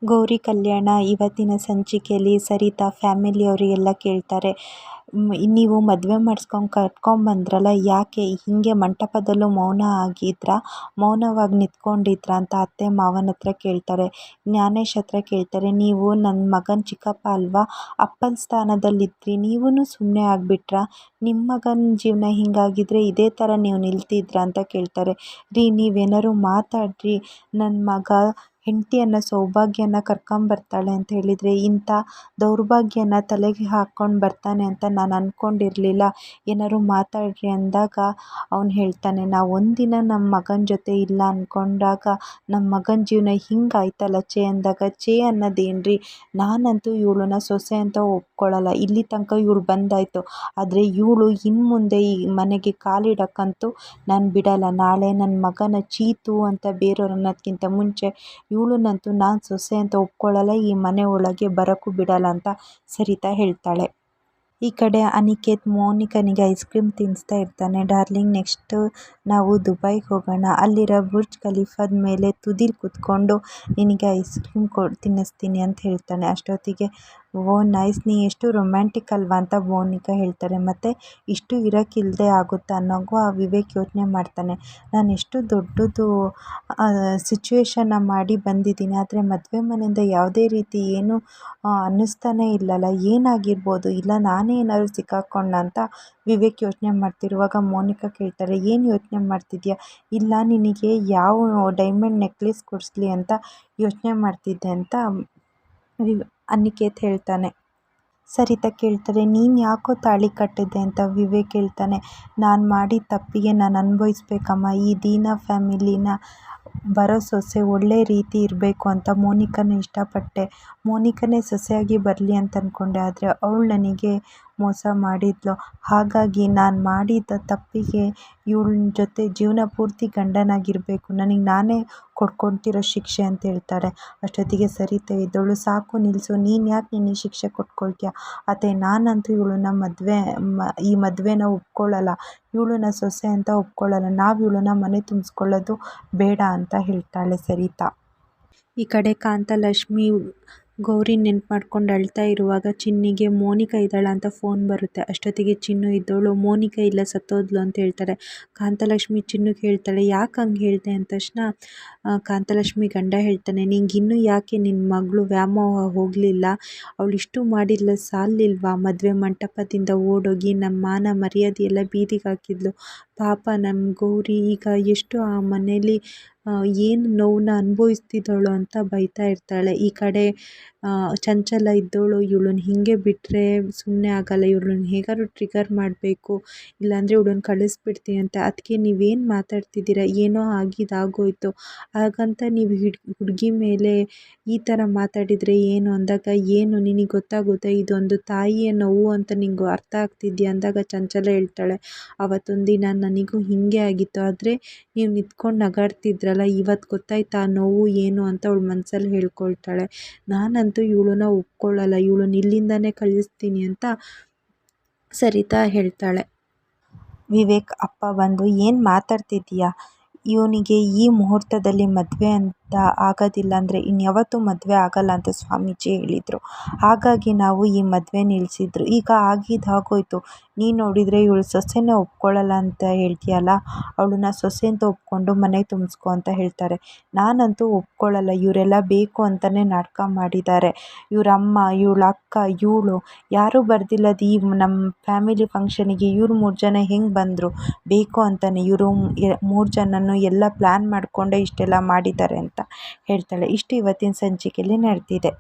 ಗೌರಿ ಕಲ್ಯಾಣ ಇವತ್ತಿನ ಸಂಚಿಕೆಯಲ್ಲಿ ಸರಿತಾ ಫ್ಯಾಮಿಲಿಯವರಿಗೆಲ್ಲ ಕೇಳ್ತಾರೆ. ನೀವು ಮದುವೆ ಮಾಡಿಸ್ಕೊಂಡು ಕರ್ಕೊಂಬಂದ್ರಲ್ಲ, ಯಾಕೆ ಹೀಗೆ ಮಂಟಪದಲ್ಲೂ ಮೌನ ಆಗಿದ್ರಾ, ಮೌನವಾಗಿ ನಿಂತ್ಕೊಂಡಿದ್ರಾ ಅಂತ ಅತ್ತೆ ಮಾವನ ಹತ್ರ ಕೇಳ್ತಾರೆ. ಜ್ಞಾನೇಶ್ ಹತ್ರ ಕೇಳ್ತಾರೆ, ನೀವು ನನ್ನ ಮಗನ ಚಿಕ್ಕಪ್ಪ ಅಲ್ವಾ, ಅಪ್ಪನ ಸ್ಥಾನದಲ್ಲಿದ್ರಿ, ನೀವೂ ಸುಮ್ಮನೆ ಆಗಿಬಿಟ್ರಾ, ನಿಮ್ಮ ಮಗನ ಜೀವನ ಹಿಂಗಾಗಿದ್ರೆ ಇದೇ ಥರ ನೀವು ನಿಲ್ತಿದ್ರಾ ಅಂತ ಕೇಳ್ತಾರೆ. ರೀ, ನೀವೇನಾದ್ರು ಮಾತಾಡ್ರಿ, ನನ್ನ ಮಗ ಹೆಂಡತಿಯನ್ನು ಸೌಭಾಗ್ಯನ ಕರ್ಕೊಂಬರ್ತಾಳೆ ಅಂತ ಹೇಳಿದರೆ ಇಂಥ ದೌರ್ಭಾಗ್ಯನ ತಲೆಗೆ ಹಾಕ್ಕೊಂಡು ಬರ್ತಾನೆ ಅಂತ ನಾನು ಅಂದ್ಕೊಂಡಿರಲಿಲ್ಲ, ಏನಾದ್ರು ಮಾತಾಡ್ರಿ ಅಂದಾಗ ಅವನು ಹೇಳ್ತಾನೆ, ನಾವು ಒಂದಿನ ನಮ್ಮ ಮಗನ ಜೊತೆ ಇಲ್ಲ ಅಂದ್ಕೊಂಡಾಗ ನಮ್ಮ ಮಗನ ಜೀವನ ಹಿಂಗಾಯ್ತಲ್ಲ ಚೇ ಅಂದಾಗ, ಚೇ ಅನ್ನೋದೇನ್ರಿ, ನಾನಂತೂ ಇವಳನ್ನ ಸೊಸೆ ಅಂತ ಒಪ್ಕೊಳ್ಳಲ್ಲ, ಇಲ್ಲಿ ತನಕ ಇವಳು ಬಂದಾಯಿತು, ಆದರೆ ಇವಳು ಇನ್ನು ಮುಂದೆ ಈ ಮನೆಗೆ ಕಾಲಿಡಕ್ಕಂತೂ ನಾನು ಬಿಡಲ್ಲ, ನಾಳೆ ನನ್ನ ಮಗನ ಚೀತು ಅಂತ ಬೇರೆಯವ್ರು ಅನ್ನೋದಕ್ಕಿಂತ ಮುಂಚೆ ಇವಳನ್ನಂತೂ ನಾನು ಸೊಸೆ ಅಂತ ಒಪ್ಕೊಳ್ಳಲ್ಲ, ಈ ಮನೆ ಒಳಗೆ ಬರೋಕ್ಕೂ ಬಿಡಲ್ಲ ಅಂತ ಸರಿತಾ ಹೇಳ್ತಾಳೆ. ಈ ಕಡೆ ಅನಿಕೇತ್ ಮೋನಿಕನಿಗೆ ಐಸ್ ಕ್ರೀಮ್ ತಿನ್ನಿಸ್ತಾ ಇರ್ತಾನೆ. ಡಾರ್ಲಿಂಗ್, ನೆಕ್ಸ್ಟ್ ನಾವು ದುಬೈಗೆ ಹೋಗೋಣ, ಅಲ್ಲಿರೋ ಬುರ್ಜ್ ಖಲೀಫಾದ ಮೇಲೆ ತುದಿಲಿ ಕೂತ್ಕೊಂಡು ನಿನಗೆ ಐಸ್ ಕ್ರೀಮ್ ತಿನ್ನಿಸ್ತೀನಿ ಅಂತ ಹೇಳ್ತಾನೆ. ಅಷ್ಟೊತ್ತಿಗೆ ಓ ನೈಸ್, ನೀ ಎಷ್ಟು ರೊಮ್ಯಾಂಟಿಕ್ ಅಲ್ವಾ ಅಂತ ಮೋನಿಕಾ ಹೇಳ್ತಾರೆ. ಮತ್ತು ಇಷ್ಟು ಇರೋಕ್ಕಿಲ್ಲದೆ ಆಗುತ್ತಾ ಅನ್ನೋಗೂ ಆ ವಿವೇಕ್ ಯೋಚನೆ ಮಾಡ್ತಾನೆ. ನಾನು ಎಷ್ಟು ದೊಡ್ಡದು ಸಿಚುವೇಶನ್ನ ಮಾಡಿ ಬಂದಿದ್ದೀನಿ, ಆದರೆ ಮದುವೆ ಮನೆಯಿಂದ ಯಾವುದೇ ರೀತಿ ಏನು ಅನ್ನಿಸ್ತಾನೇ ಇಲ್ಲಲ್ಲ, ಏನಾಗಿರ್ಬೋದು, ಇಲ್ಲ ನಾನೇ ಏನಾದರೂ ಸಿಕ್ಕಾಕೊಂಡ ಅಂತ ವಿವೇಕ್ ಯೋಚನೆ ಮಾಡ್ತಿರುವಾಗ ಮೋನಿಕಾ ಕೇಳ್ತಾರೆ, ಏನು ಯೋಚನೆ ಮಾಡ್ತಿದ್ಯಾ, ಇಲ್ಲ ನಿನಗೆ ಯಾವ ಡೈಮಂಡ್ ನೆಕ್ಲೆಸ್ ಕೊಡಿಸ್ಲಿ ಅಂತ ಯೋಚನೆ ಮಾಡ್ತಿದ್ದೆ ಅಂತ ಅನಿಕೇತ್ ಹೇಳ್ತಾನೆ. ಸರಿತಾ ಕೇಳ್ತಾರೆ, ನೀನು ಯಾಕೋ ತಾಳಿ ಕಟ್ಟಿದ್ದೆ ಅಂತ ವಿವೇಕ್ ಹೇಳ್ತಾನೆ. ನಾನು ಮಾಡಿದ ತಪ್ಪಿಗೆ ನಾನು ಅನುಭವಿಸ್ಬೇಕಮ್ಮ, ಈ ದೀನಾ ಫ್ಯಾಮಿಲಿನ ಬರೋ ಸೊಸೆ ಒಳ್ಳೆ ರೀತಿ ಇರಬೇಕು ಅಂತ ಮೋನಿಕನ ಇಷ್ಟಪಟ್ಟೆ, ಮೋನಿಕನೇ ಸೊಸೆಯಾಗಿ ಬರಲಿ ಅಂತ ಅಂದ್ಕೊಂಡೆ, ಆದರೆ ಅವಳು ನನಗೆ ಮೋಸ ಮಾಡಿದ್ಲು, ಹಾಗಾಗಿ ನಾನು ಮಾಡಿದ ತಪ್ಪಿಗೆ ಇವಳ ಜೊತೆ ಜೀವನ ಪೂರ್ತಿ ಗಂಡನಾಗಿರಬೇಕು, ನನಗೆ ನಾನೇ ಕೊಡ್ಕೊತಿರೋ ಶಿಕ್ಷೆ ಅಂತ ಹೇಳ್ತಾರೆ. ಅಷ್ಟೊತ್ತಿಗೆ ಸರಿತಾ ಇದ್ದವಳು, ಸಾಕು ನಿಲ್ಲಿಸು, ನೀನು ಯಾಕೆ ನಿನಗೆ ಶಿಕ್ಷೆ ಕೊಟ್ಕೊಳ್ತೀಯ, ಅತ್ತೆ ನಾನಂತೂ ಇವಳನ್ನ ಈ ಮದುವೆನ ಒಪ್ಕೊಳ್ಳಲ್ಲ, ಇವಳನ್ನ ಸೊಸೆ ಅಂತ ಒಪ್ಕೊಳ್ಳಲ್ಲ, ನಾವು ಇವಳನ್ನ ಮನೆ ತುಂಬಿಸ್ಕೊಳ್ಳೋದು ಬೇಡ ಅಂತ ಹೇಳ್ತಾಳೆ ಸರಿತಾ. ಈ ಕಡೆ ಕಾಂತಲಕ್ಷ್ಮಿ ಗೌರಿ ನೆನ್ಪು ಮಾಡ್ಕೊಂಡು ಅಳ್ತಾ ಇರುವಾಗ ಚಿನ್ನಿಗೆ ಮೋನಿಕಾ ಇದ್ದಾಳ ಅಂತ ಫೋನ್ ಬರುತ್ತೆ. ಅಷ್ಟೊತ್ತಿಗೆ ಚಿನ್ನು ಇದ್ದವಳು, ಮೋನಿಕಾ ಇಲ್ಲ ಸತ್ತೋದ್ಲು ಅಂತ ಹೇಳ್ತಾರೆ. ಕಾಂತಲಕ್ಷ್ಮಿ ಚಿನ್ನುಗೆ ಹೇಳ್ತಾಳೆ, ಯಾಕೆ ಹಂಗೆ ಹೇಳಿದೆ ಅಂದ ತಕ್ಷಣ ಕಾಂತಲಕ್ಷ್ಮಿ ಗಂಡ ಹೇಳ್ತಾನೆ, ನಿಂಗೆ ಇನ್ನೂ ಯಾಕೆ ನಿನ್ನ ಮಗಳು ವ್ಯಾಮೋಹ ಹೋಗಲಿಲ್ಲ, ಅವಳು ಇಷ್ಟು ಮಾಡಿಲ್ಲ ಸಾಲಿಲ್ವಾ, ಮದುವೆ ಮಂಟಪದಿಂದ ಓಡೋಗಿ ನಮ್ಮ ಮಾನ ಮರ್ಯಾದೆ ಎಲ್ಲ ಬೀದಿಗೆ ಹಾಕಿದ್ಲು, ಪಾಪ ನಮ್ಮ ಗೌರಿ ಈಗ ಎಷ್ಟು ಆ ಮನೇಲಿ ಏನು ನೋವನ್ನ ಅನುಭವಿಸ್ತಿದ್ದವಳು ಅಂತ ಬೈತಾ ಇರ್ತಾಳೆ. ಈ ಕಡೆ ಚಂಚಲ ಇದ್ದವಳು, ಇವಳನ್ನ ಹೀಗೆ ಬಿಟ್ಟರೆ ಸುಮ್ಮನೆ ಆಗಲ್ಲ, ಇವಳನ್ನ ಹೇಗಾದ್ರು ಟ್ರಿಗರ್ ಮಾಡಬೇಕು, ಇಲ್ಲಾಂದರೆ ಇವಳನ್ನ ಕಳಿಸ್ಬಿಡ್ತೀನಿ ಅಂತ, ಅದಕ್ಕೆ ನೀವೇನು ಮಾತಾಡ್ತಿದ್ದೀರಾ, ಏನೋ ಆಗೋಯ್ತು, ಹಾಗಂತ ನೀವು ಹುಡುಗಿ ಮೇಲೆ ಈ ಥರ ಮಾತಾಡಿದರೆ ಏನು ಅಂದಾಗ, ಏನು ನಿನಗೆ ಗೊತ್ತಾಗುತ್ತೆ, ಇದೊಂದು ತಾಯಿಯ ನೋವು ಅಂತ ನಿಂಗೆ ಅರ್ಥ ಆಗ್ತಿದ್ಯಾ ಅಂದಾಗ ಚಂಚಲ ಹೇಳ್ತಾಳೆ, ಅವತ್ತೊಂದು ದಿನ ನನಗೂ ಹೀಗೆ ಆಗಿತ್ತು, ಆದರೆ ನೀವು ನಿಂತ್ಕೊಂಡು ನಗಾಡ್ತಿದ್ರಲ್ಲ, ಇವತ್ತು ಗೊತ್ತಾಯ್ತಾ ಆ ನೋವು ಏನು ಅಂತ ಅವಳು ಮನಸ್ಸಲ್ಲಿ ಹೇಳ್ಕೊಳ್ತಾಳೆ. ನಾನಂತೂ ಇವಳನ್ನ ಒಪ್ಕೊಳ್ಳಲ್ಲ, ಇವಳನ್ನ ಇಲ್ಲಿಂದಾನೇ ಕಳಿಸ್ತೀನಿ ಅಂತ ಸರಿತಾ ಹೇಳ್ತಾಳೆ. ವಿವೇಕ್ ಅಪ್ಪ ಬಂದು, ಏನು ಮಾತಾಡ್ತಿದ್ದೀಯಾ, ಇವನಿಗೆ ಈ ಮುಹೂರ್ತದಲ್ಲಿ ಮದುವೆ ಅಂತ ಆಗೋದಿಲ್ಲ ಅಂದರೆ ಇನ್ಯಾವತ್ತೂ ಮದುವೆ ಆಗಲ್ಲ ಅಂತ ಸ್ವಾಮೀಜಿ ಹೇಳಿದರು, ಹಾಗಾಗಿ ನಾವು ಈ ಮದುವೆ ನಿಲ್ಲಿಸಿದ್ರು, ಈಗ ಆಗೋಯ್ತು, ನೀನು ನೋಡಿದರೆ ಇವಳು ಸೊಸೆನೇ ಒಪ್ಕೊಳ್ಳಲ್ಲ ಅಂತ ಹೇಳ್ತೀಯಲ್ಲ, ಅವಳನ್ನ ಸೊಸೆ ಅಂತ ಒಪ್ಕೊಂಡು ಮನೆ ತುಂಬಿಸ್ಕೊ ಅಂತ ಹೇಳ್ತಾರೆ. ನಾನಂತೂ ಒಪ್ಕೊಳ್ಳಲ್ಲ, ಇವರೆಲ್ಲ ಬೇಕು ಅಂತಲೇ ನಾಟಕ ಮಾಡಿದ್ದಾರೆ, ಇವರಮ್ಮ, ಇವಳ ಅಕ್ಕ, ಇವಳು ಯಾರೂ ಬರ್ದಿಲ್ಲದ ಈ ನಮ್ಮ ಫ್ಯಾಮಿಲಿ ಫಂಕ್ಷನಿಗೆ ಇವ್ರು 3 ಜನ ಹೆಂಗೆ ಬಂದರು, ಬೇಕು ಅಂತಲೇ ಇವರು 3 ಜನನೂ ಎಲ್ಲ ಪ್ಲ್ಯಾನ್ ಮಾಡಿಕೊಂಡೇ ಇಷ್ಟೆಲ್ಲ ಮಾಡಿದ್ದಾರೆ ಅಂತ ಹೇಳ್ತಾಳೆ. ಇಷ್ಟು ಇವತ್ತಿನ ಸಂಚಿಕೆಯಲ್ಲಿ ನಡೆದಿದೆ.